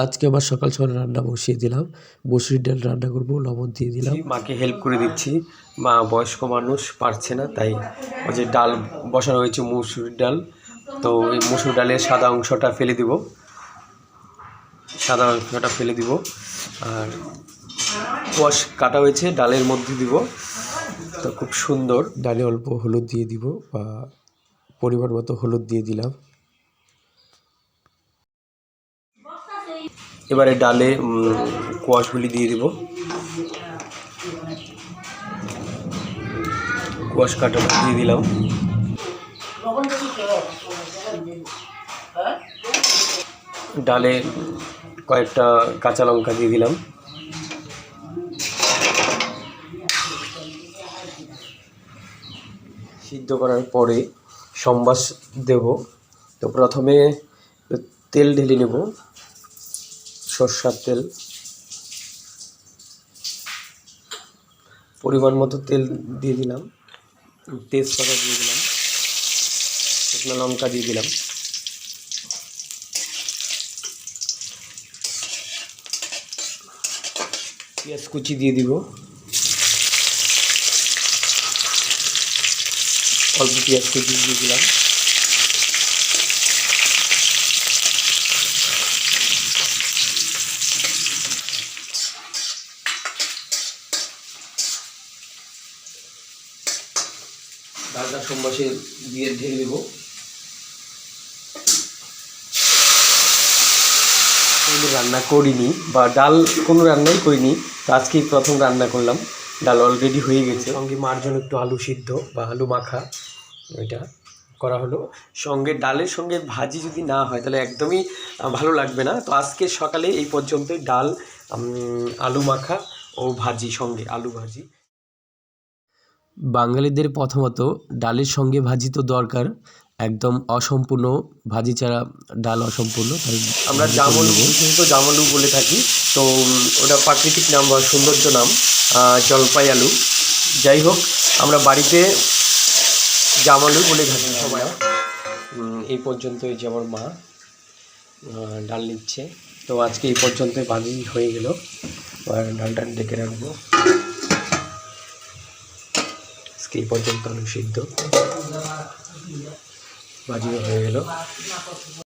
আজকে আবার সকাল সকাল রান্না বসিয়ে দিলাম। মসুরির ডাল রান্না করবো, লবণ দিয়ে দিলাম। মাকে হেল্প করে দিচ্ছি, মা বয়স্ক মানুষ পারছে না, তাই ওই যে ডাল বসানো হয়েছে মসুরির ডাল। তো এই মসুর ডালের সাদা অংশটা ফেলে দিব, আর কোয়াশ কাটা হয়েছে ডালের মধ্যে দিব। তো খুব সুন্দর। ডালে অল্প হলুদ দিয়ে দিব, বা পরিমাণ মতো হলুদ দিয়ে দিলাম। এবারে ডালে কোয়াশগুলি দিয়ে দিব, কোয়াশ কাটাটা দিয়ে দিলাম। ডালে কয়েকটা কাঁচা লঙ্কা দিয়ে দিলাম। সিদ্ধ করার পরে সম্বাস দেব। তো প্রথমে তেল ঢেলে নেব, সরষের তেল। পরিমাণ মতো তেল দিয়ে দিলাম, তেজপাতা দিয়ে দিলাম, শুকনো লঙ্কা দিয়ে দিলাম, পেঁয়াজ কুচি দিয়ে দিব, অল্প পেঁয়াজ কুচি দিয়ে দিলাম। ডালটা সম্বাসে দিয়ে ঢেলে দেবো। রান্না করিনি, বা ডাল কোনো রান্নাই করিনি, তো আজকেই প্রথম রান্না করলাম। ডাল অলরেডি হয়ে গেছে, সঙ্গে মার জন্য একটু আলু সিদ্ধ বা আলু মাখা এটা করা হলো। সঙ্গে ডালের সঙ্গে ভাজি যদি না হয় তাহলে একদমই ভালো লাগবে না। তো আজকে সকালে এই পর্যন্তই, ডাল, আলু মাখা ও ভাজি, সঙ্গে আলু ভাজি। বাঙালিদের প্রথমত ডালের সঙ্গে ভাজি তো দরকার, একদম অসম্পূর্ণ ভাজি ছাড়া ডাল অসম্পূর্ণ। তাই আমরা জামলু, বিশেষত জামলু বলে থাকি। তো ওটা প্রাকৃতিক নাম বা সৌন্দর্য নাম, জলপাই আলু। যাই হোক, আমরা বাড়িতে জামালু বলে থাকি সবাই। এই পর্যন্তই যে আমার মা ডাল নিচ্ছে। তো আজকে এই পর্যন্তই, ভাজি হয়ে গেল, আর ডালটা ডেকে রাখবো। আজকে এই পর্যন্ত আলু সিদ্ধ ভাজি হয়ে গেল।